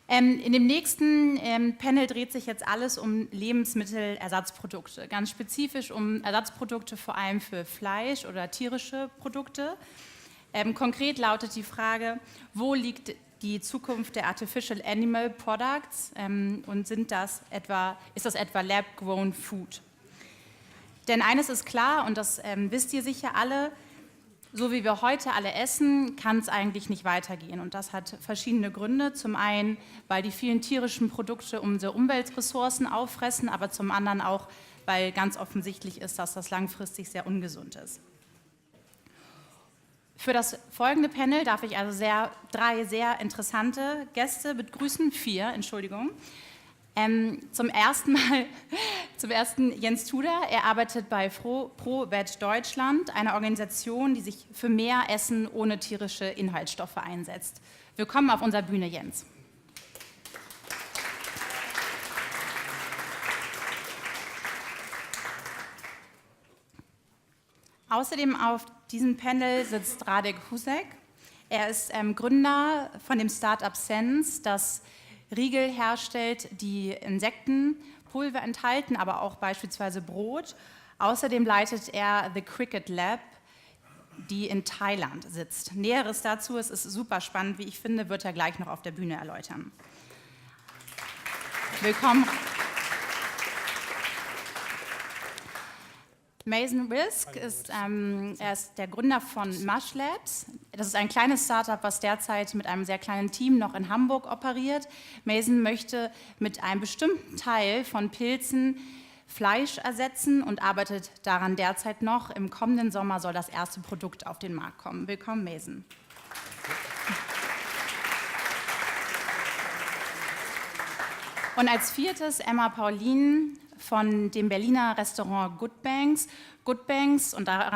In dem nächsten Panel dreht sich jetzt alles um Lebensmittelersatzprodukte, ganz spezifisch um Ersatzprodukte vor allem für Fleisch oder tierische Produkte. Konkret lautet die Frage, wo liegt die Zukunft der Artificial Animal Products und ist das etwa Lab-Grown Food? Denn eines ist klar, und das wisst ihr sicher alle, so wie wir heute alle essen, kann es eigentlich nicht weitergehen. Und das hat verschiedene Gründe. Zum einen, weil die vielen tierischen Produkte unsere Umweltressourcen auffressen, aber zum anderen auch, weil ganz offensichtlich ist, dass das langfristig sehr ungesund ist. Für das folgende Panel darf ich also drei sehr interessante Gäste begrüßen, Entschuldigung. Zum ersten Jens Tuider. Er arbeitet bei Pro Veg Deutschland, einer Organisation, die sich für mehr Essen ohne tierische Inhaltsstoffe einsetzt. Willkommen auf unserer Bühne, Jens. Außerdem auf diesem Panel sitzt Radek Hušek. Er ist Gründer von dem Startup Sense, das Riegel herstellt, die Insektenpulver enthalten, aber auch beispielsweise Brot. Außerdem leitet er The Cricket Lab, die in Thailand sitzt. Näheres dazu, es ist super spannend, wie ich finde, wird er gleich noch auf der Bühne erläutern. Willkommen. Mazen Rizk ist der Gründer von Mush Labs. Das ist ein kleines Startup, was derzeit mit einem sehr kleinen Team noch in Hamburg operiert. Mazen möchte mit einem bestimmten Teil von Pilzen Fleisch ersetzen und arbeitet daran derzeit noch. Im kommenden Sommer soll das erste Produkt auf den Markt kommen. Willkommen, Mazen. Und als viertes Paulin von dem Berliner Restaurant Good Banks. Good Banks, und da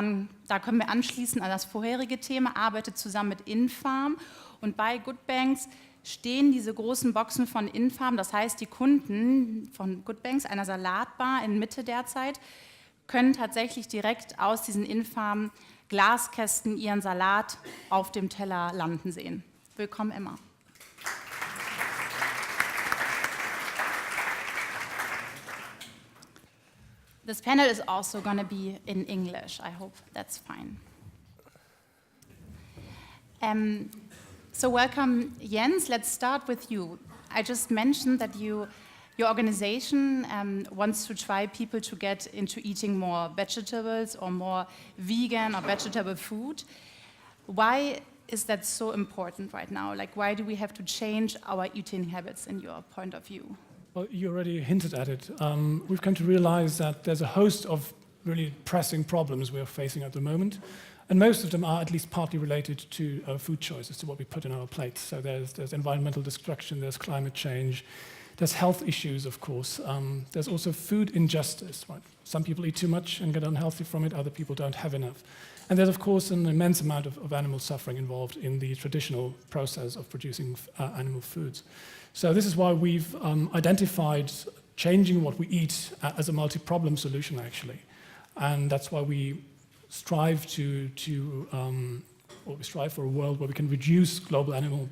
können wir anschließen an das vorherige Thema, arbeitet zusammen mit Infarm. Und bei Good Banks stehen diese großen Boxen von Infarm, das heißt, die Kunden von Good Banks, einer Salatbar in Mitte derzeit, können tatsächlich direkt aus diesen Infarm Glaskästen ihren Salat auf dem Teller landen sehen. Willkommen, Emma. This panel is also going to be in English. I hope that's fine. So welcome, Jens. Let's start with you. I just mentioned that your organization wants to try people to get into eating more vegetables or more vegan or vegetable food. Why is that so important right now? Like, why do we have to change our eating habits in your point of view? Well, you already hinted at it. We've come to realize that there's a host of really pressing problems we're facing at the moment, and most of them are at least partly related to our food choices, to what we put in our plates. So there's environmental destruction, there's climate change, there's health issues, of course. There's also food injustice. Right? Some people eat too much and get unhealthy from it, other people don't have enough. And there's, of course, an immense amount of animal suffering involved in the traditional process of producing animal foods. So this is why we've identified changing what we eat as a multi-problem solution, actually. And that's why we strive strive for a world where we can reduce global animal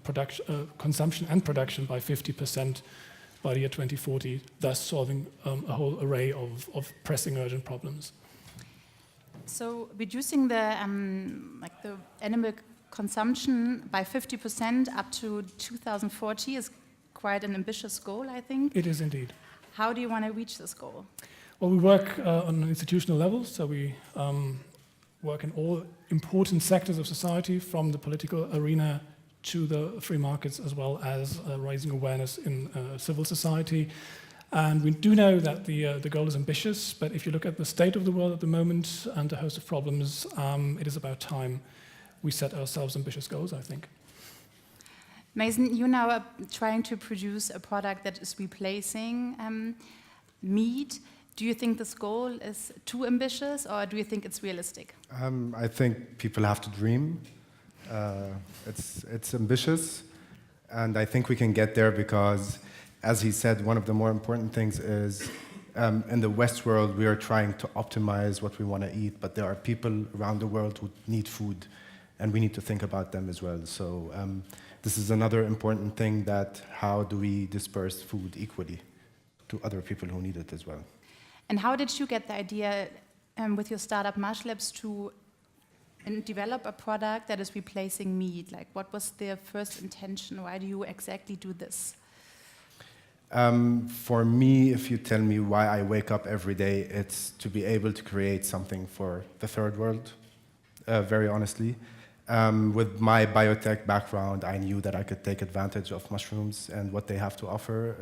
consumption and production by 50% by the year 2040, thus solving a whole array of pressing urgent problems. So reducing the animal consumption by 50% up to 2040 is quite an ambitious goal, I think. It is indeed. How do you want to reach this goal? Well, we work on an institutional level, so we work in all important sectors of society, from the political arena to the free markets, as well as raising awareness in civil society. And we do know that the goal is ambitious, but if you look at the state of the world at the moment and a host of problems, it is about time we set ourselves ambitious goals, I think. Mazen, you now are trying to produce a product that is replacing meat. Do you think this goal is too ambitious, or do you think it's realistic? I think people have to dream. It's ambitious, and I think we can get there because, as he said, one of the more important things is in the West world we are trying to optimize what we want to eat, but there are people around the world who need food and we need to think about them as well. So this is another important thing, that how do we disperse food equally to other people who need it as well. And how did you get the idea with your startup Mush Labs to develop a product that is replacing meat? Like, what was their first intention? Why do you exactly do this? For me, if you tell me why I wake up every day, it's to be able to create something for the third world, very honestly. With my biotech background, I knew that I could take advantage of mushrooms and what they have to offer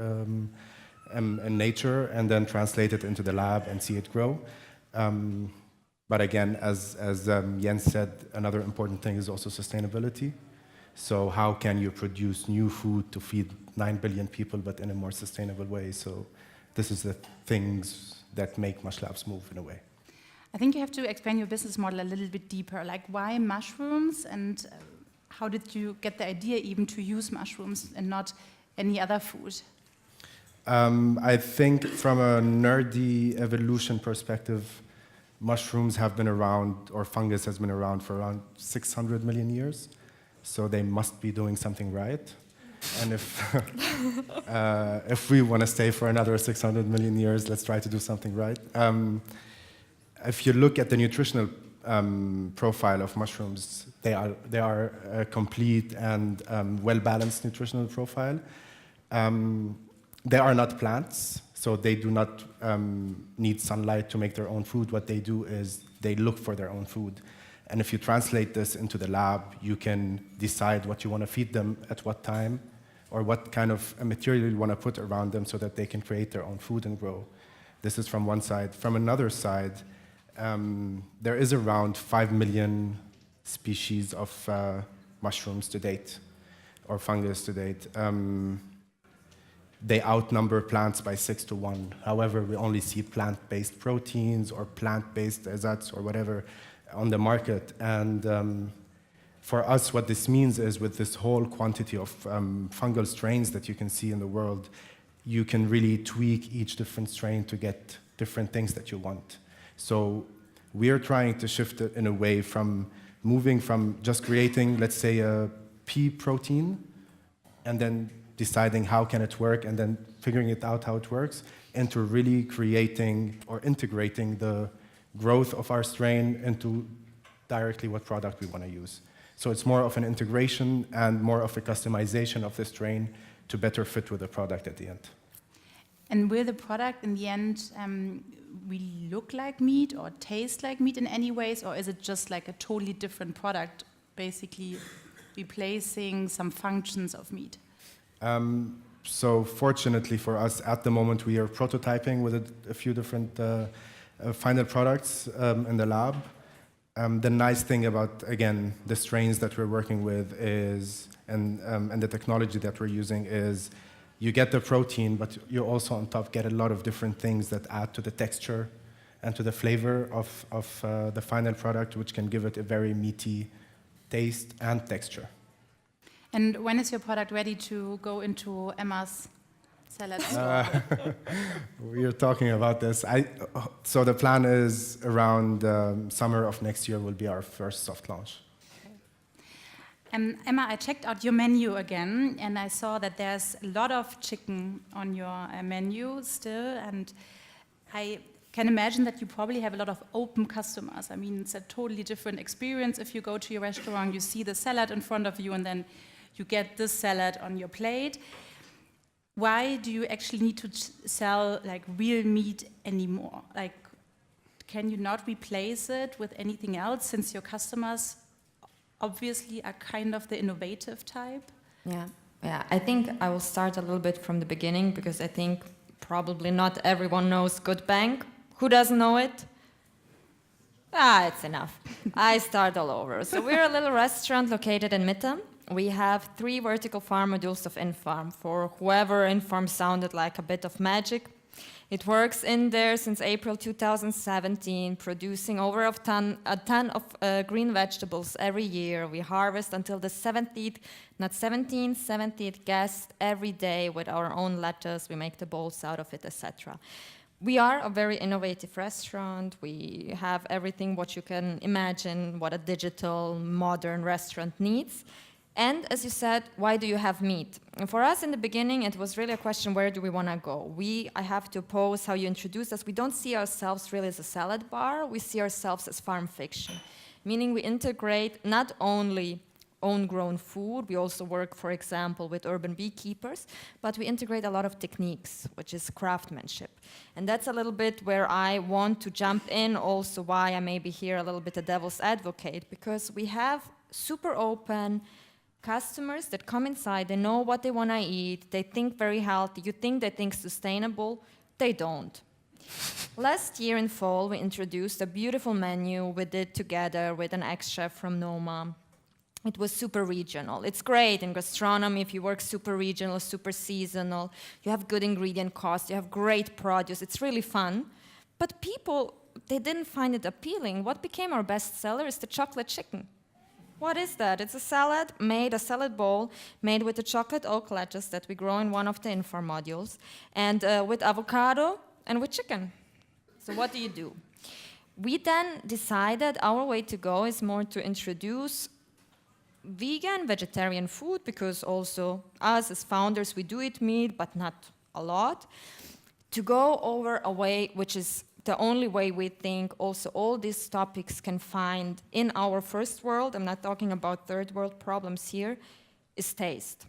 in nature, and then translate it into the lab and see it grow. But again, as Jens said, another important thing is also sustainability. So how can you produce new food to feed 9 billion people, but in a more sustainable way? So this is the things that make Mush Labs move in a way. I think you have to explain your business model a little bit deeper. Like, why mushrooms, and how did you get the idea even to use mushrooms and not any other food? I think from a nerdy evolution perspective, mushrooms have been around, or fungus has been around for around 600 million years. So they must be doing something right. And if we want to stay for another 600 million years, let's try to do something right. If you look at the nutritional profile of mushrooms, they are a complete and well-balanced nutritional profile. They are not plants, so they do not need sunlight to make their own food. What they do is they look for their own food. And if you translate this into the lab, you can decide what you want to feed them at what time, or what kind of material you want to put around them so that they can create their own food and grow. This is from one side. From another side, there is around 5 million species of mushrooms to date, or fungus to date. They outnumber plants by 6 to 1. However, we only see plant-based proteins or plant-based ersatz or whatever on the market. And for us, what this means is, with this whole quantity of fungal strains that you can see in the world, you can really tweak each different strain to get different things that you want. So we are trying to shift it in a way from moving from just creating, let's say, a pea protein, and then deciding how can it work, and then figuring it out how it works, into really creating or integrating the growth of our strain into directly what product we want to use. So it's more of an integration and more of a customization of the strain to better fit with the product at the end. And will the product in the end really look like meat or taste like meat in any ways, or is it just like a totally different product, basically replacing some functions of meat? So fortunately for us, at the moment, we are prototyping with a few different final products in the lab. The nice thing about, again, the strains that we're working with is, and the technology that we're using is, you get the protein, but you also on top get a lot of different things that add to the texture and to the flavor of the final product, which can give it a very meaty taste and texture. And when is your product ready to go into Emma's salad store? We are talking about this. So the plan is around summer of next year will be our first soft launch. Emma, I checked out your menu again, and I saw that there's a lot of chicken on your menu still, and I can imagine that you probably have a lot of open customers. I mean, it's a totally different experience if you go to your restaurant, you see the salad in front of you, and then you get this salad on your plate. Why do you actually need to sell like real meat anymore? Like, can you not replace it with anything else, since your customers obviously are kind of the innovative type? Yeah. I think I will start a little bit from the beginning, because I think probably not everyone knows Good Bank. Who doesn't know it? It's enough. I start all over. So we're a little restaurant located in Mitte. We have 3 vertical farm modules of InFarm. For whoever InFarm sounded like a bit of magic, it works in there since April 2017, producing over a ton of green vegetables every year. We harvest until the 70th guest every day with our own lettuce. We make the bowls out of it, etc. We are a very innovative restaurant. We have everything what you can imagine, what a digital, modern restaurant needs. And as you said, why do you have meat? And for us in the beginning, it was really a question, where do we want to go? I have to oppose how you introduced us. We don't see ourselves really as a salad bar. We see ourselves as farm fiction, meaning we integrate not only own-grown food, we also work, for example, with urban beekeepers, but we integrate a lot of techniques, which is craftsmanship. And that's a little bit where I want to jump in, also why I may be here a little bit a devil's advocate, because we have super open customers that come inside, they know what they want to eat, they think very healthy, you think they think sustainable, they don't. Last year in fall, we introduced a beautiful menu we did together with an ex-chef from Noma. It was super regional. It's great in gastronomy if you work super regional, super seasonal, you have good ingredient costs, you have great produce, it's really fun. But people, they didn't find it appealing. What became our best seller is the chocolate chicken. What is that? It's a salad bowl made with the chocolate oak lettuce that we grow in one of the Infor modules, and with avocado and with chicken. So what do? We then decided our way to go is more to introduce vegan, vegetarian food, because also us as founders, we do eat meat, but not a lot, to go over a way which is the only way we think also all these topics can find in our first world, I'm not talking about third world problems here, is taste.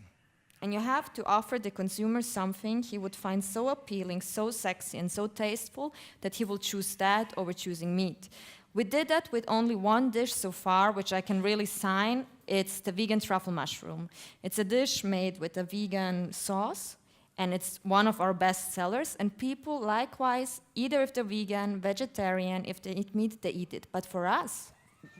And you have to offer the consumer something he would find so appealing, so sexy, and so tasteful that he will choose that over choosing meat. We did that with only one dish so far, which I can really sign. It's the vegan truffle mushroom. It's a dish made with a vegan sauce, and it's one of our best sellers, and people likewise, either if they're vegan, vegetarian, if they eat meat, they eat it. But for us,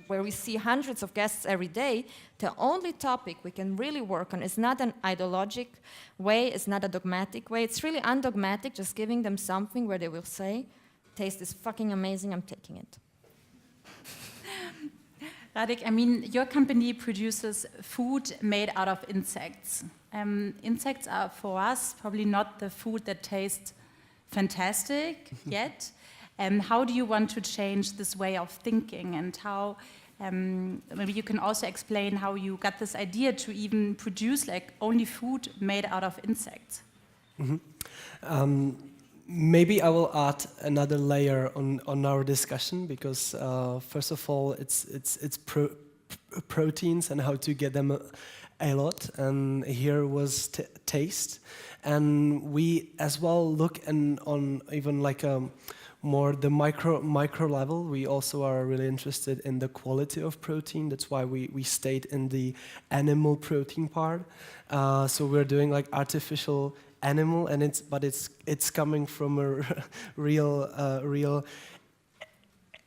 where we see hundreds of guests every day, the only topic we can really work on is not an ideologic way, it's not a dogmatic way, it's really undogmatic, just giving them something where they will say, taste is fucking amazing, I'm taking it. Radek, I mean, your company produces food made out of insects. Insects are, for us, probably not the food that tastes fantastic yet. How do you want to change this way of thinking, and how, maybe you can also explain how you got this idea to even produce like only food made out of insects? Mm-hmm. Maybe I will add another layer on our discussion, because first of all, it's proteins and how to get them a lot, and here was taste, and we as well look on even like more the micro level. We also are really interested in the quality of protein. That's why we stayed in the animal protein part. So we're doing like artificial animal, and it's coming from a real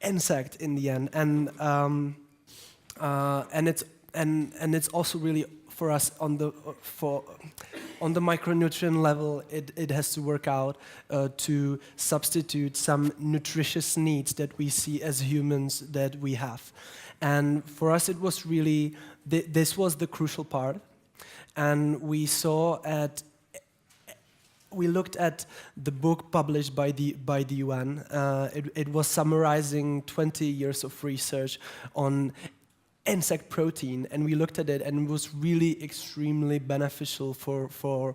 insect in the end, and it's also really for us on the micronutrient level. It has to work out to substitute some nutritious needs that we see as humans that we have, and for us it was really this was the crucial part, and we looked at the book published by the UN. It was summarizing 20 years of research on insect protein, and we looked at it, and it was really extremely beneficial for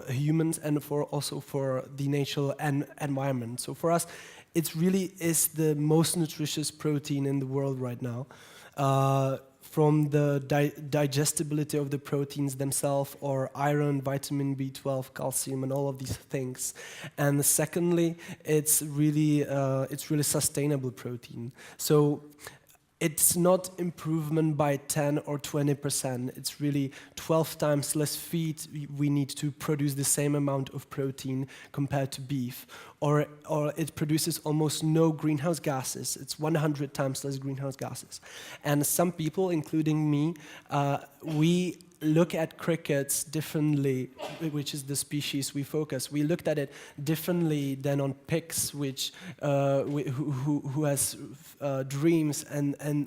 humans and also for the natural environment. So for us, it really is the most nutritious protein in the world right now. From the digestibility of the proteins themselves, or iron, vitamin B12, calcium, and all of these things. And secondly, it's really sustainable protein. So it's not improvement by 10 or 20%. It's really 12 times less feed we need to produce the same amount of protein compared to beef. Or it produces almost no greenhouse gases. It's 100 times less greenhouse gases. And some people, including me, we look at crickets differently, which is the species we focus. We looked at it differently than on pigs, which who has dreams and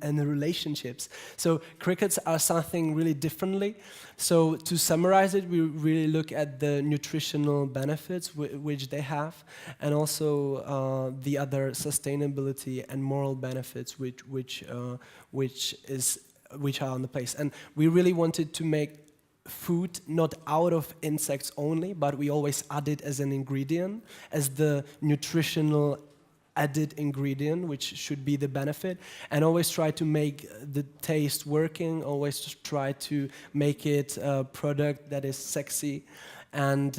relationships. So crickets are something really differently. So to summarize it, we really look at the nutritional benefits which they have, and also the other sustainability and moral benefits which are on the place. And we really wanted to make food not out of insects only, but we always add it as an ingredient, as the nutritional added ingredient, which should be the benefit, and always try to make the taste working, always try to make it a product that is sexy. And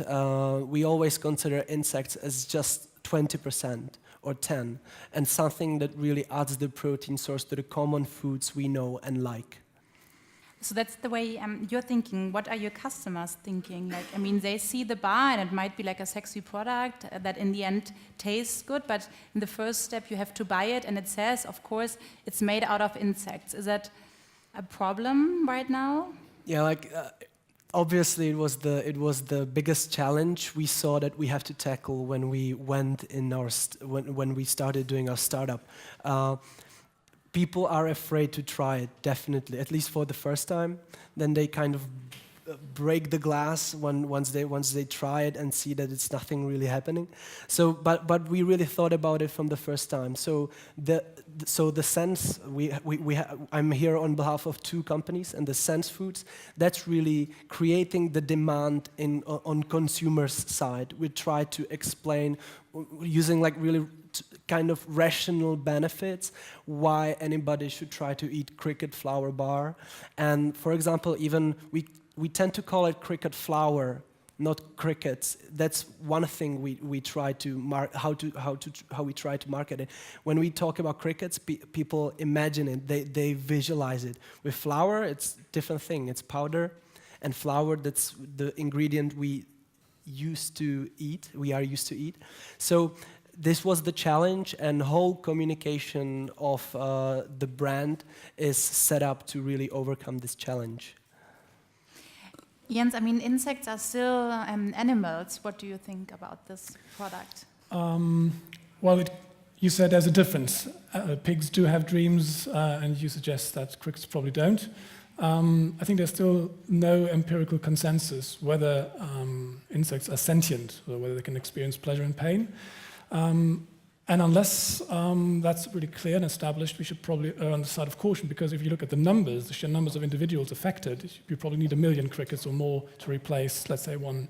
we always consider insects as just 20% or 10%, and something that really adds the protein source to the common foods we know and like. So that's the way you're thinking. What are your customers thinking? Like, I mean, they see the bar and it might be like a sexy product that in the end tastes good, but in the first step you have to buy it and it says, of course, it's made out of insects. Is that a problem right now? Yeah, like obviously it was the biggest challenge we saw that we have to tackle when we went in our when we started doing our startup. People are afraid to try it, definitely, at least for the first time. Then they kind of break the glass once they try it and see that it's nothing really happening. So, but we really thought about it from the first time. So the Sense I'm here on behalf of 2 companies, and the Sense Foods, that's really creating the demand on consumers' side. We try to explain using like really kind of rational benefits why anybody should try to eat cricket flour bar. And for example, even we tend to call it cricket flour, not crickets. That's one thing we try to how we try to market it. When we talk about crickets, people imagine it, they visualize it. With flour, it's a different thing. It's powder, and flour, that's the ingredient we are used to eat. So this was the challenge, and whole communication of the brand is set up to really overcome this challenge. Jens, I mean, insects are still animals. What do you think about this product? Well, you said there's a difference. Pigs do have dreams, and you suggest that crickets probably don't. I think there's still no empirical consensus whether insects are sentient, or whether they can experience pleasure and pain. And unless that's really clear and established, we should probably err on the side of caution, because if you look at the numbers, the sheer numbers of individuals affected, you probably need 1 million crickets or more to replace, let's say, one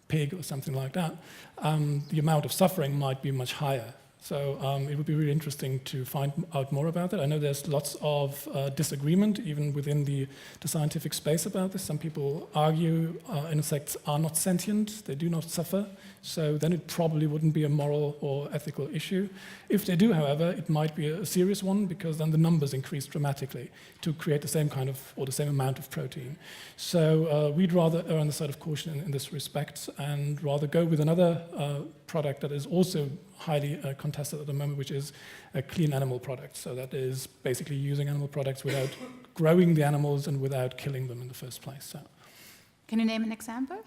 pig or something like that. The amount of suffering might be much higher. So it would be really interesting to find out more about it. I know there's lots of disagreement even within the scientific space about this. Some people argue insects are not sentient, they do not suffer, so then it probably wouldn't be a moral or ethical issue. If they do, however, it might be a serious one, because then the numbers increase dramatically to create the same kind of, or the same amount of protein. So we'd rather err on the side of caution in this respect, and rather go with another product that is also highly contested at the moment, which is a clean animal product. So that is basically using animal products without growing the animals and without killing them in the first place. So. Can you name an example?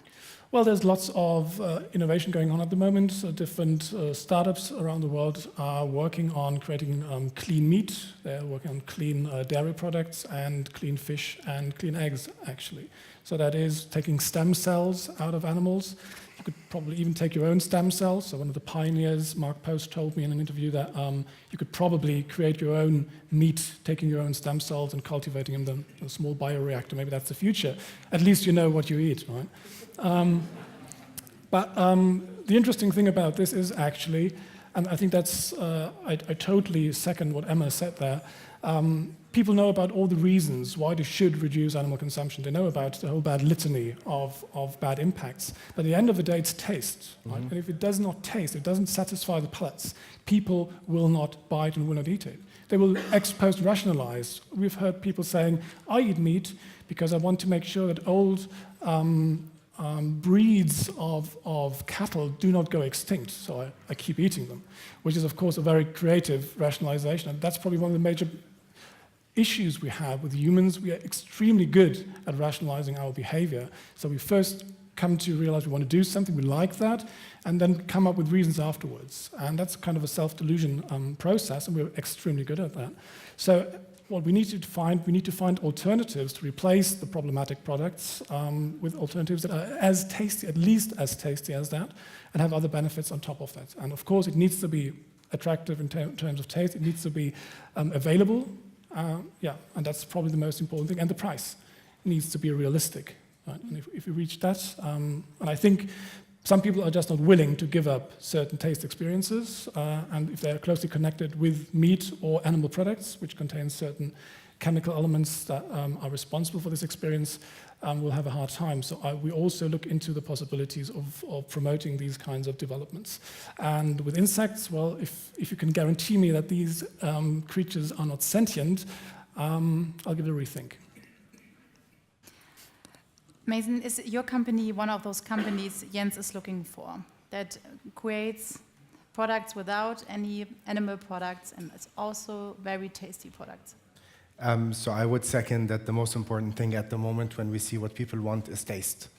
Well, there's lots of innovation going on at the moment. So different startups around the world are working on creating clean meat. They're working on clean dairy products and clean fish and clean eggs, actually. So that is taking stem cells out of animals. You could probably even take your own stem cells. So one of the pioneers, Mark Post, told me in an interview that you could probably create your own meat, taking your own stem cells and cultivating them in a small bioreactor. Maybe that's the future. At least you know what you eat, right? But the interesting thing about this is actually, and I think that's, I totally second what Emma said there, people know about all the reasons why they should reduce animal consumption. They know about the whole bad litany of bad impacts. But at the end of the day, it's taste. Right? And if it does not taste, it doesn't satisfy the palates, people will not buy it and will not eat it. They will ex post rationalize. We've heard people saying, I eat meat because I want to make sure that old breeds of cattle do not go extinct, so I keep eating them, which is, of course, a very creative rationalization. And that's probably one of the major issues we have with humans, we are extremely good at rationalizing our behavior. So we first come to realize we want to do something, we like that, and then come up with reasons afterwards. And that's kind of a self-delusion process, and we're extremely good at that. So what we need to find alternatives to replace the problematic products with alternatives that are as tasty, at least as tasty as that, and have other benefits on top of that. And of course, it needs to be attractive in terms of taste. It needs to be available. And that's probably the most important thing. And the price needs to be realistic. Right? And if we reach that, and I think some people are just not willing to give up certain taste experiences, and if they're closely connected with meat or animal products, which contain certain chemical elements that are responsible for this experience, will have a hard time. So we also look into the possibilities of promoting these kinds of developments. And with insects, well, if you can guarantee me that these creatures are not sentient, I'll give it a rethink. Mazen, is your company one of those companies Jens is looking for, that creates products without any animal products and it's also very tasty products? So I would second that the most important thing at the moment when we see what people want is taste.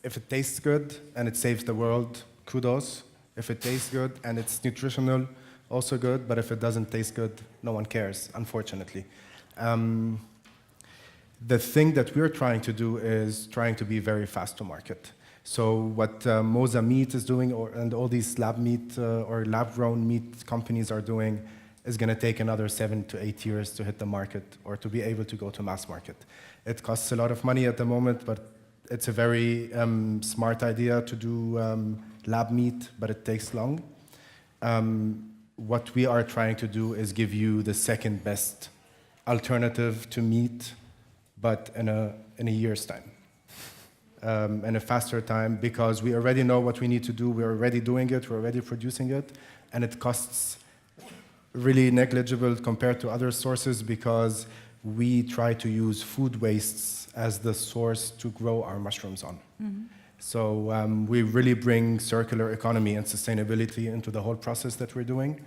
If it tastes good and it saves the world, kudos. If it tastes good and it's nutritional, also good. But if it doesn't taste good, no one cares, unfortunately. The thing that we're trying to do is trying to be very fast to market. So what Moza Meat is doing, and all these lab meat or lab-grown meat companies are doing, is going to take another 7 to 8 years to hit the market or to be able to go to mass market. It costs a lot of money at the moment, but it's a very smart idea to do lab meat, but it takes long. What we are trying to do is give you the second best alternative to meat, but in a year's time, in a faster time, because we already know what we need to do, we're already doing it, we're already producing it, and it costs really negligible compared to other sources because we try to use food wastes as the source to grow our mushrooms on. Mm-hmm. So we really bring circular economy and sustainability into the whole process that we're doing.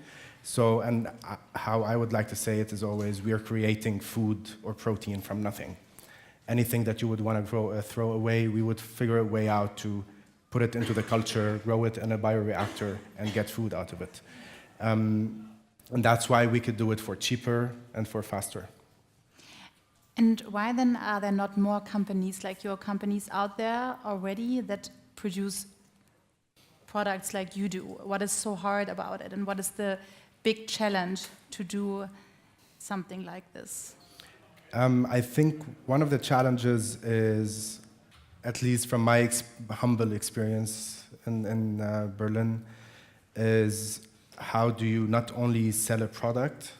So, and how I would like to say it is always, we are creating food or protein from nothing. Anything that you would want to throw away, we would figure a way out to put it into the culture, grow it in a bioreactor, and get food out of it. And that's why we could do it for cheaper and for faster. And why then are there not more companies like your companies out there already that produce products like you do? What is so hard about it, and what is the big challenge to do something like this? I think one of the challenges is, at least from my humble experience in Berlin, is how do you not only sell a product,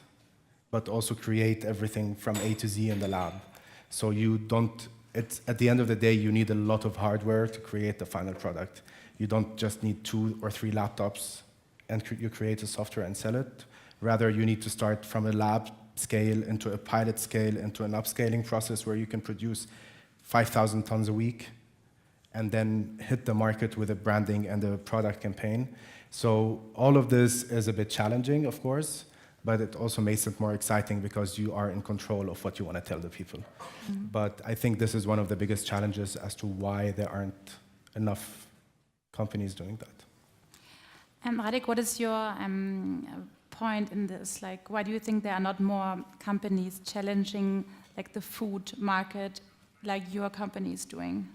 but also create everything from A to Z in the lab. So you don't, at the end of the day, you need a lot of hardware to create the final product. You don't just need 2 or 3 laptops and you create a software and sell it. Rather, you need to start from a lab scale into a pilot scale, into an upscaling process where you can produce 5,000 tons a week and then hit the market with a branding and a product campaign. So all of this is a bit challenging, of course, but it also makes it more exciting because you are in control of what you want to tell the people. Mm-hmm. But I think this is one of the biggest challenges as to why there aren't enough companies doing that. Radek, what is your point in this? Like, why do you think there are not more companies challenging like the food market like your company is doing?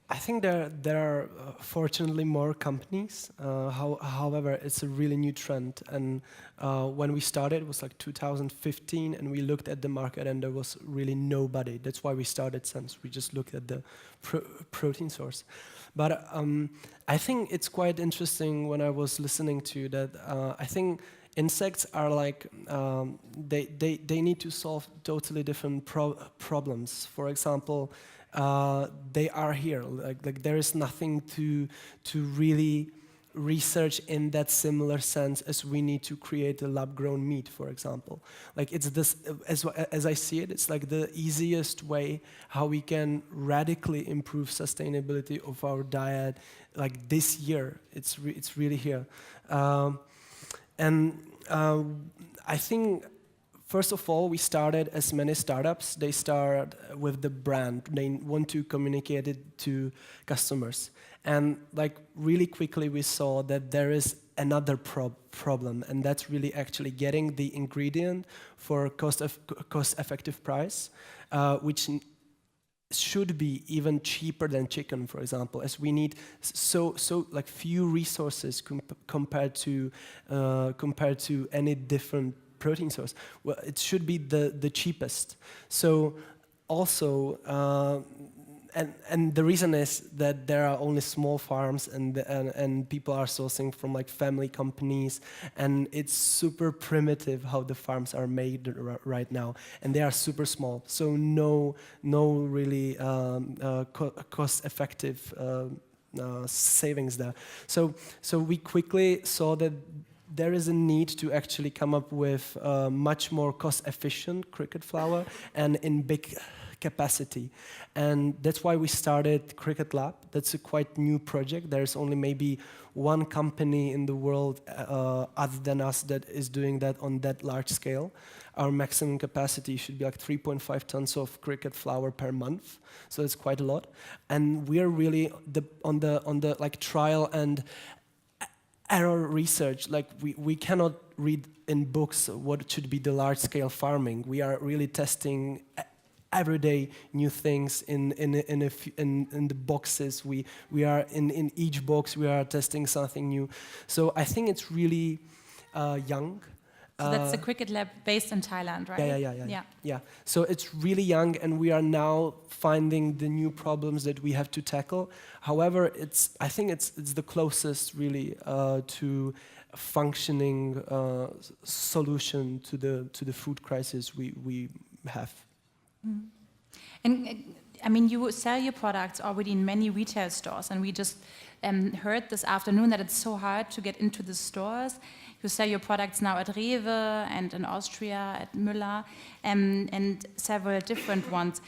I think there are fortunately more companies. However, it's a really new trend. And when we started, it was like 2015, and we looked at the market, and there was really nobody. That's why we started Sense. We just looked at the protein source. But I think it's quite interesting when I was listening to that. I think insects are like they need to solve totally different problems. For example, they are here. Like there is nothing to really research in that similar sense as we need to create a lab-grown meat, for example. Like it's this, as I see it, it's like the easiest way how we can radically improve sustainability of our diet. Like this year, it's really here. And I think, first of all, we started as many startups. They start with the brand. They want to communicate it to customers. And like really quickly we saw that there is another problem, and that's really actually getting the ingredient for cost-effective price, which should be even cheaper than chicken, for example, as we need so like few resources compared to any different protein source. Well, it should be the cheapest. So also, and the reason is that there are only small farms and people are sourcing from like family companies, and it's super primitive how the farms are made right now, and they are super small. So no really cost-effective savings there. So we quickly saw that there is a need to actually come up with much more cost-efficient cricket flour and in big capacity. And that's why we started Cricket Lab. That's a quite new project. There's only maybe one company in the world other than us that is doing that on that large scale. Our maximum capacity should be like 3.5 tons of cricket flour per month. So it's quite a lot. And we are really on the like trial and error research. Like we cannot read in books what should be the large scale farming. We are really testing everyday new things in the boxes. We are in each box we are testing something new. So I think it's really young. So that's the Cricket Lab based in Thailand, right? Yeah. So it's really young, and we are now finding the new problems that we have to tackle. However, I think it's the closest really to a functioning solution to the food crisis we have. Mm. And I mean, you sell your products already in many retail stores, and we just heard this afternoon that it's so hard to get into the stores. You sell your products now at Rewe and in Austria at Müller, and several different ones.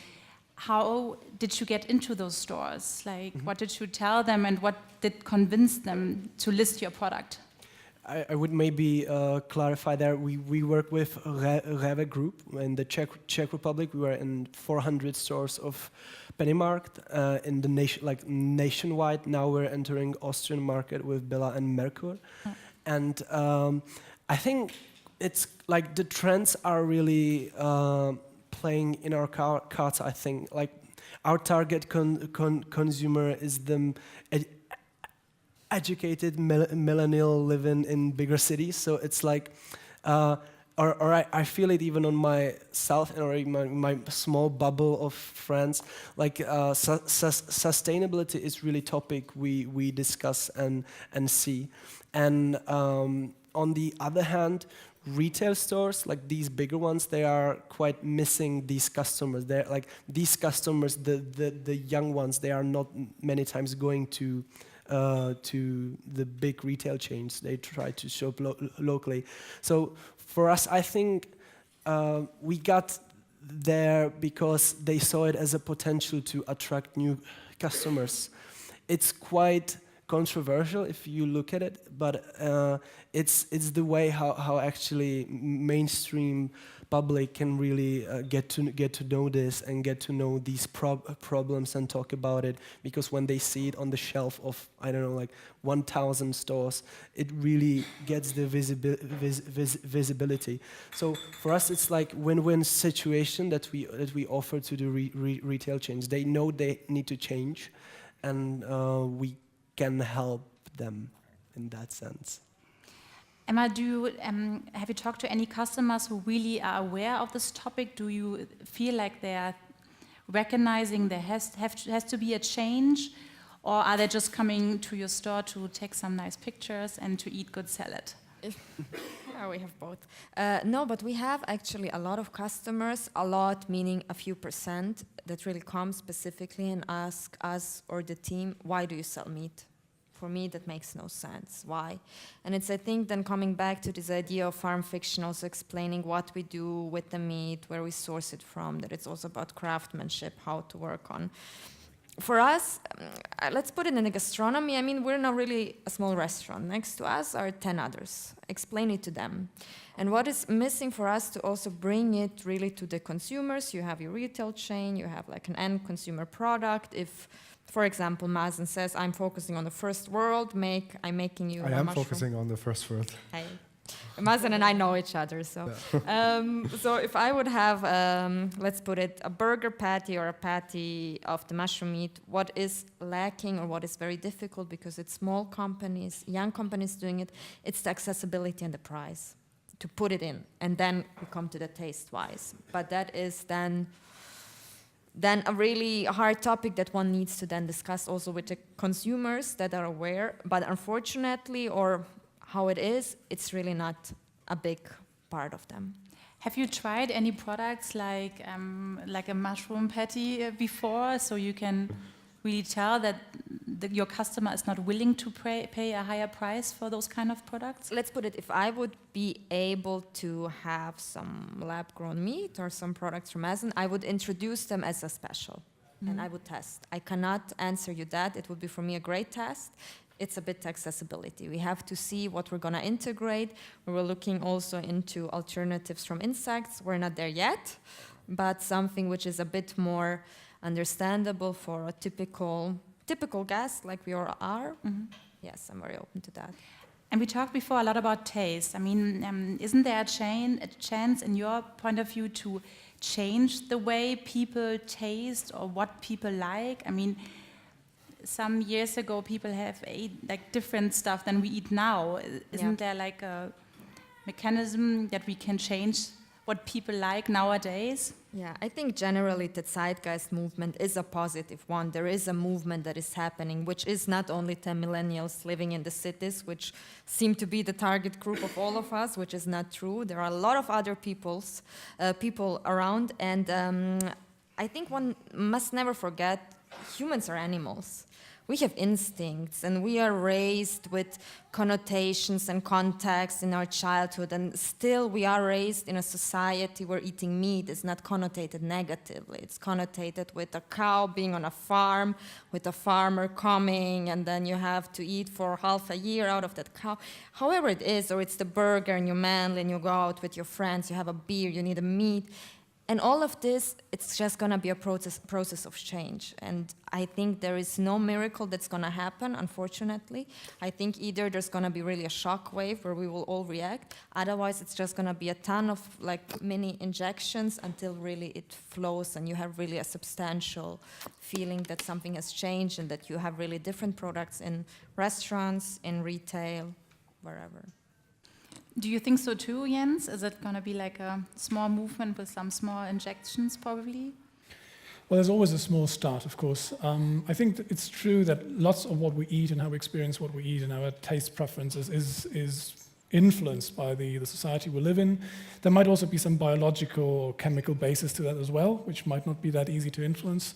How did you get into those stores? Like, what did you tell them, and what did convince them to list your product? I would maybe clarify there. We work with Rewe Group in the Czech Republic. We were in 400 stores of Pennymarkt in the nationwide. Now we're entering Austrian market with Billa and Merkur. And I think it's like the trends are really playing in our cards. I think like our target consumer is the educated millennial living in bigger cities. So it's like, I feel it even on myself and my small bubble of friends. Like sustainability is really topic we discuss and see. And on the other hand, retail stores, like these bigger ones, they are quite missing these customers. They're like these customers, the young ones, they are not many times going to the big retail chains. They try to shop locally. So for us, I think we got there because they saw it as a potential to attract new customers. It's quite controversial if you look at it, but it's the way how actually mainstream public can really get to know this and get to know these problems and talk about it, because when they see it on the shelf of, I don't know, like 1,000 stores, it really gets the visibility. So for us, it's like win-win situation that we offer to the retail chains. They know they need to change, and we can help them in that sense. Emma, have you talked to any customers who really are aware of this topic? Do you feel like they are recognizing there has to be a change, or are they just coming to your store to take some nice pictures and to eat good salad? We have both. No, but we have actually a lot of customers, a lot meaning a few percent, that really come specifically and ask us or the team, why do you sell meat? For me, that makes no sense. Why? And it's, I think, then coming back to this idea of farm fiction, also explaining what we do with the meat, where we source it from, that it's also about craftsmanship, how to work on for us, let's put it in the gastronomy. I mean, we're not really a small restaurant. Next to us are 10 others. Explain it to them. And what is missing for us to also bring it really to the consumers, you have your retail chain, you have like an end consumer product. If, for example, Mazen says, I'm focusing on the first world, I'm making you I a am mushroom. focusing on the first word. Hey. Mazen and I know each other, so. So if I would have, let's put it, a burger patty or a patty of the mushroom meat, what is lacking or what is very difficult, because it's small companies, young companies doing it, it's the accessibility and the price to put it in. And then we come to the taste-wise. But that is then a really hard topic that one needs to then discuss also with the consumers that are aware. But unfortunately, or how it is, it's really not a big part of them. Have you tried any products like a mushroom patty before, so you can really tell that your customer is not willing to pay a higher price for those kind of products? Let's put it, if I would be able to have some lab-grown meat or some products from Mazen, I would introduce them as a special, and I would test. I cannot answer you that. It would be for me a great test. It's a bit accessibility. We have to see what we're going to integrate. We were looking also into alternatives from insects. We're not there yet, but something which is a bit more understandable for a typical guest like we all are. Yes, I'm very open to that. And we talked before a lot about taste. I mean, isn't there a chance in your point of view to change the way people taste or what people like? I mean, some years ago, people have ate like different stuff than we eat now. Isn't there like a mechanism that we can change what people like nowadays? Yeah, I think generally the zeitgeist movement is a positive one. There is a movement that is happening, which is not only 10 millennials living in the cities, which seem to be the target group of all of us, which is not true. There are a lot of other people around, and I think one must never forget humans are animals. We have instincts, and we are raised with connotations and contexts in our childhood, and still we are raised in a society where eating meat is not connotated negatively. It's connotated with a cow being on a farm, with a farmer coming, and then you have to eat for half a year out of that cow. However it is, or it's the burger and you're manly and you go out with your friends, you have a beer, you need a meat. And all of this, it's just going to be a process of change. And I think there is no miracle that's going to happen, unfortunately. I think either there's going to be really a shock wave where we will all react. Otherwise, it's just going to be a ton of like mini injections until really it flows and you have really a substantial feeling that something has changed and that you have really different products in restaurants, in retail, wherever. Do you think so too, Jens? Is it going to be like a small movement with some small injections, probably? Well, there's always a small start, of course. I think that it's true that lots of what we eat and how we experience what we eat and our taste preferences is influenced by the society we live in. There might also be some biological or chemical basis to that as well, which might not be that easy to influence.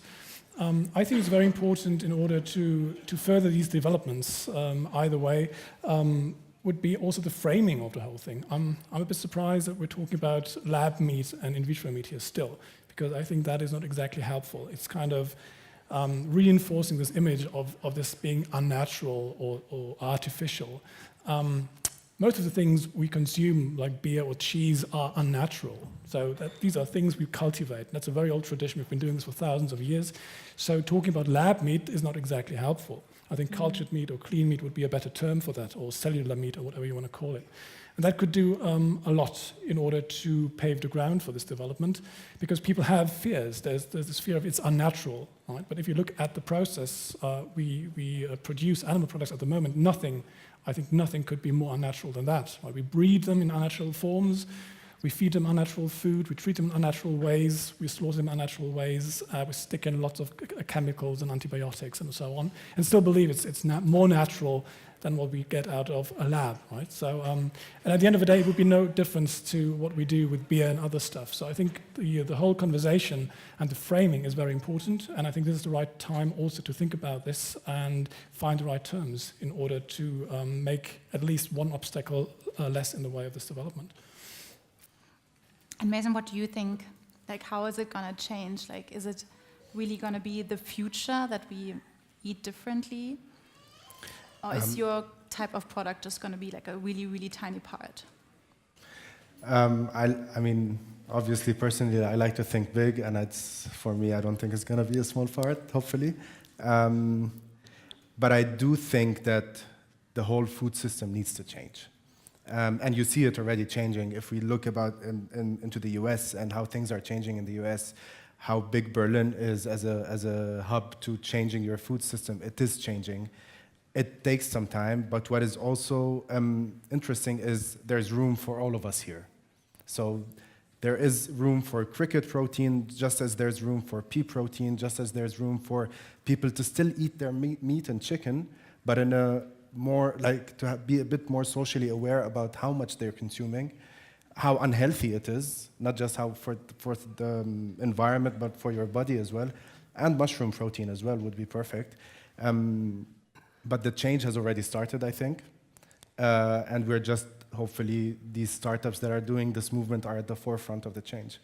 I think it's very important in order to further these developments, either way, would be also the framing of the whole thing. I'm a bit surprised that we're talking about lab meat and in vitro meat here still, because I think that is not exactly helpful. It's kind of reinforcing this image of this being unnatural or artificial. Most of the things we consume, like beer or cheese, are unnatural. So these are things we cultivate. That's a very old tradition. We've been doing this for thousands of years. So talking about lab meat is not exactly helpful. I think cultured meat or clean meat would be a better term for that, or cellular meat, or whatever you want to call it. And that could do a lot in order to pave the ground for this development, because people have fears. There's this fear of it's unnatural, right? But if you look at the process, we produce animal products at the moment. I think nothing could be more unnatural than that. Right? We breed them in unnatural forms. We feed them unnatural food, we treat them in unnatural ways, we slaughter them in unnatural ways, we stick in lots of chemicals and antibiotics and so on, and still believe it's more natural than what we get out of a lab, right? So, and at the end of the day, it would be no difference to what we do with beer and other stuff. So I think the whole conversation and the framing is very important, and I think this is the right time also to think about this and find the right terms in order to make at least one obstacle less in the way of this development. And Mazen, what do you think? Like, how is it going to change? Like, is it really going to be the future, that we eat differently? Or is your type of product just going to be like a really, really tiny part? I mean, obviously, personally, I like to think big, and for me, I don't think it's going to be a small part, hopefully. But I do think that the whole food system needs to change. And you see it already changing. If we look into the US and how things are changing in the US, how big Berlin is as a hub to changing your food system, it is changing. It takes some time, but what is also interesting is there's room for all of us here. So there is room for cricket protein, just as there's room for pea protein, just as there's room for people to still eat their meat and chicken, but in a more be a bit more socially aware about how much they're consuming, how unhealthy it is, not just how for the environment, but for your body as well. And mushroom protein as well would be perfect. But the change has already started, I think. And we're just, hopefully, these startups that are doing this movement are at the forefront of the change.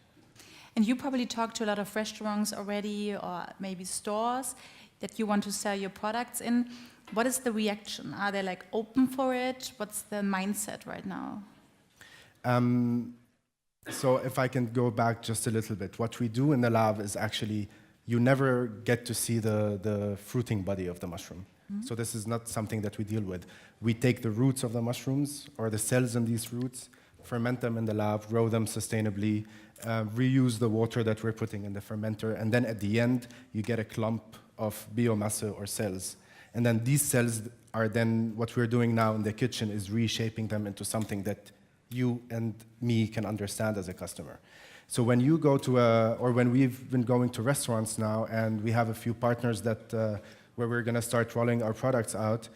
And you probably talk to a lot of restaurants already, or maybe stores that you want to sell your products in. What is the reaction? Are they like open for it? What's the mindset right now? So if I can go back just a little bit, what we do in the lab is actually, you never get to see the fruiting body of the mushroom. Mm-hmm. So this is not something that we deal with. We take the roots of the mushrooms or the cells in these roots, ferment them in the lab, grow them sustainably, reuse the water that we're putting in the fermenter, and then at the end, you get a clump of biomass or cells. And then these cells are then, what we're doing now in the kitchen is reshaping them into something that you and me can understand as a customer. So when you go to or when we've been going to restaurants now, and we have a few partners that where we're going to start rolling our products out,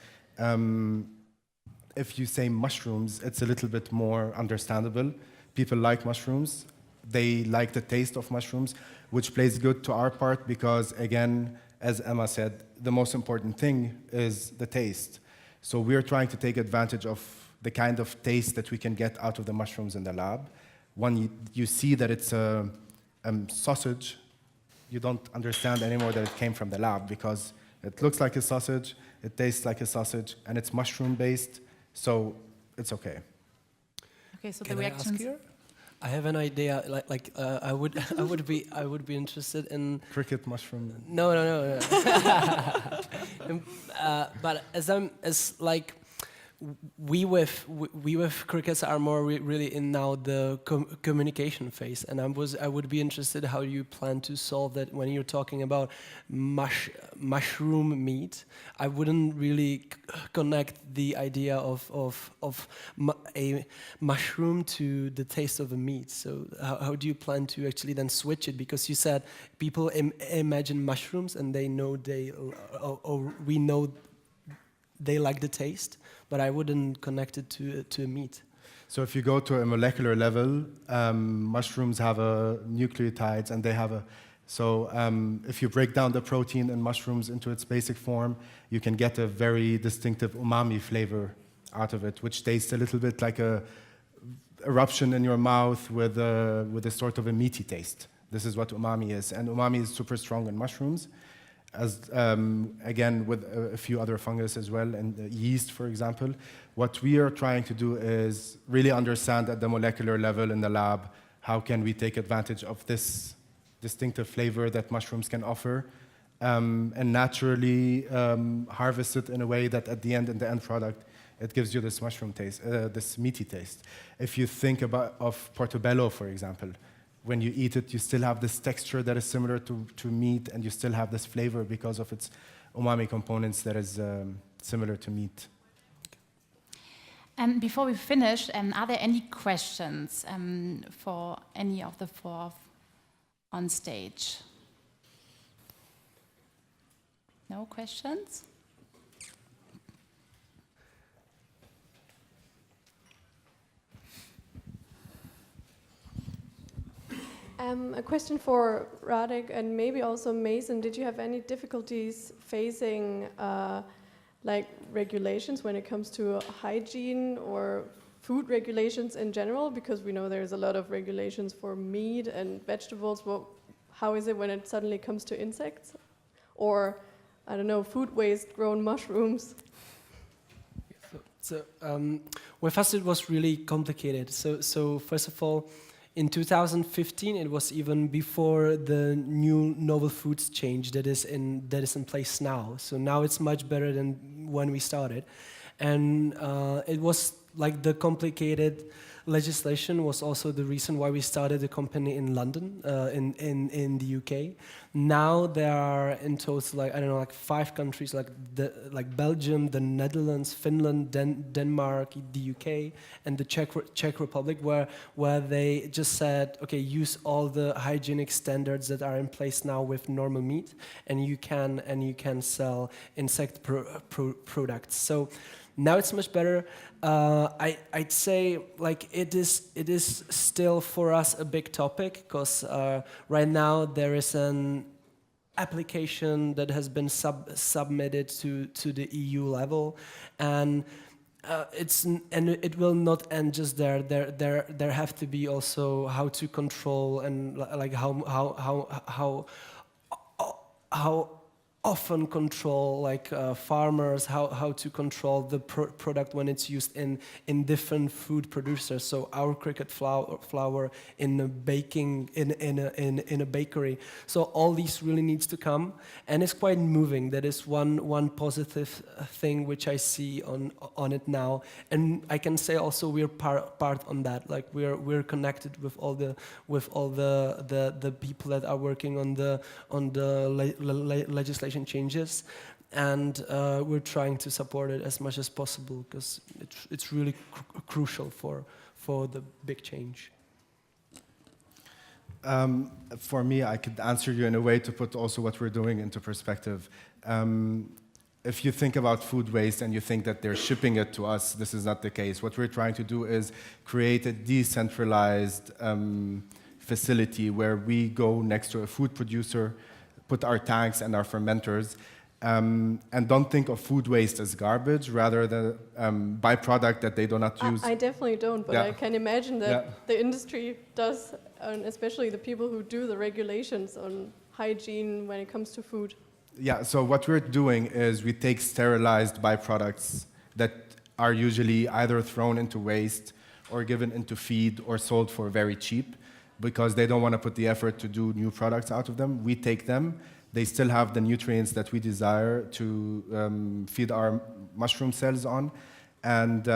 if you say mushrooms, it's a little bit more understandable. People like mushrooms. They like the taste of mushrooms, which plays good to our part because, again, as Emma said, the most important thing is the taste. So we're trying to take advantage of the kind of taste that we can get out of the mushrooms in the lab. When you see that it's a sausage, you don't understand anymore that it came from the lab because it looks like a sausage, it tastes like a sausage, and it's mushroom-based, so it's okay. Okay, so Can the reactions. I ask here? I have an idea. I would be interested in Cricket mushroom. No. But we with crickets are more really in now the communication phase, and I would be interested how you plan to solve that when you're talking about mushroom meat. I wouldn't really connect the idea of a mushroom to the taste of the meat. So how do you plan to actually then switch it? Because you said people imagine mushrooms and they know we know they like the taste, but I wouldn't connect it to meat. So if you go to a molecular level, mushrooms have nucleotides, and they have if you break down the protein in mushrooms into its basic form, you can get a very distinctive umami flavor out of it, which tastes a little bit like a eruption in your mouth with a sort of a meaty taste. This is what umami is, and umami is super strong in mushrooms, as again with a few other fungus as well, and yeast, for example. What we are trying to do is really understand at the molecular level in the lab, how can we take advantage of this distinctive flavor that mushrooms can offer, and naturally harvest it in a way that at the end, in the end product, it gives you this mushroom taste, this meaty taste. If you think of portobello, for example, when you eat it, you still have this texture that is similar to meat, and you still have this flavor because of its umami components that is similar to meat. And before we finish, are there any questions for any of the four on stage? No questions? A question for Radek and maybe also Mazen. Did you have any difficulties facing regulations when it comes to hygiene or food regulations in general? Because we know there's a lot of regulations for meat and vegetables. Well, how is it when it suddenly comes to insects? Or, I don't know, food waste, grown mushrooms? Well, first it was really complicated. So first of all, in 2015, it was even before the new novel foods change that is in place now. So now it's much better than when we started, and it was like the complicated legislation was also the reason why we started the company in London, in the UK. Now there are in total, like, I don't know, like 5 countries, like Belgium, the Netherlands, Finland, Denmark, the UK, and the Czech Republic, where they just said, okay, use all the hygienic standards that are in place now with normal meat, and you can sell insect products. So now it's much better. I'd say like it is still for us a big topic, because right now there is an application that has been submitted to the EU level, and it will not end just there. There have to be also how to control and like how often control like farmers, how to control the product when it's used in different food producers. So our cricket flour in a baking in a bakery. So all these really needs to come, and it's quite moving. That is one positive thing which I see on it now, and I can say also we're part on that. Like we're connected with all the people that are working on the legislation changes, and we're trying to support it as much as possible, because it's really crucial for the big change. For me, I could answer you in a way to put also what we're doing into perspective. If you think about food waste and you think that they're shipping it to us, this is not the case. What we're trying to do is create a decentralized facility where we go next to a food producer, put our tanks and our fermenters, and don't think of food waste as garbage, rather the byproduct that they do not use. I definitely don't, but Yeah. I can imagine that the industry does, and especially the people who do the regulations on hygiene when it comes to food. Yeah, so what we're doing is we take sterilized byproducts that are usually either thrown into waste or given into feed or sold for very cheap, because they don't want to put the effort to do new products out of them. We take them. They still have the nutrients that we desire to feed our mushroom cells on. And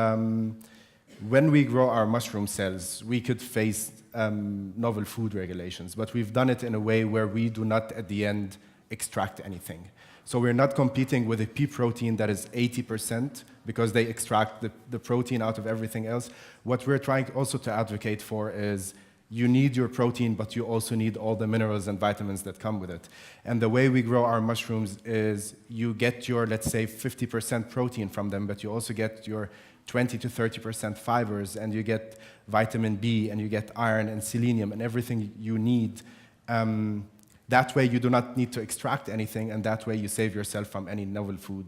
when we grow our mushroom cells, we could face novel food regulations, but we've done it in a way where we do not, at the end, extract anything. So we're not competing with a pea protein that is 80%, because they extract the protein out of everything else. What we're trying also to advocate for is you need your protein, but you also need all the minerals and vitamins that come with it. And the way we grow our mushrooms is you get your, let's say, 50% protein from them, but you also get your 20 to 30% fibers, and you get vitamin B, and you get iron and selenium and everything you need. That way you do not need to extract anything, and that way you save yourself from any novel food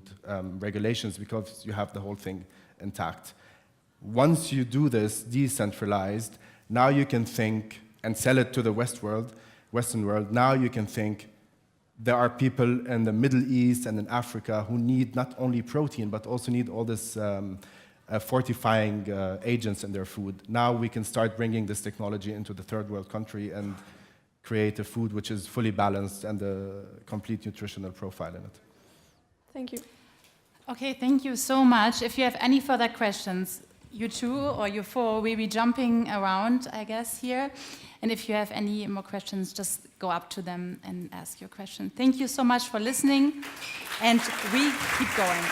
regulations, because you have the whole thing intact. Once you do this decentralized, now you can think and sell it to the Western world. Now you can think there are people in the Middle East and in Africa who need not only protein, but also need all this fortifying agents in their food. Now we can start bringing this technology into the third world country and create a food which is fully balanced and a complete nutritional profile in it. Thank you. Okay, thank you so much. If you have any further questions, you two or you four will be jumping around, I guess, here. And if you have any more questions, just go up to them and ask your question. Thank you so much for listening, and we keep going.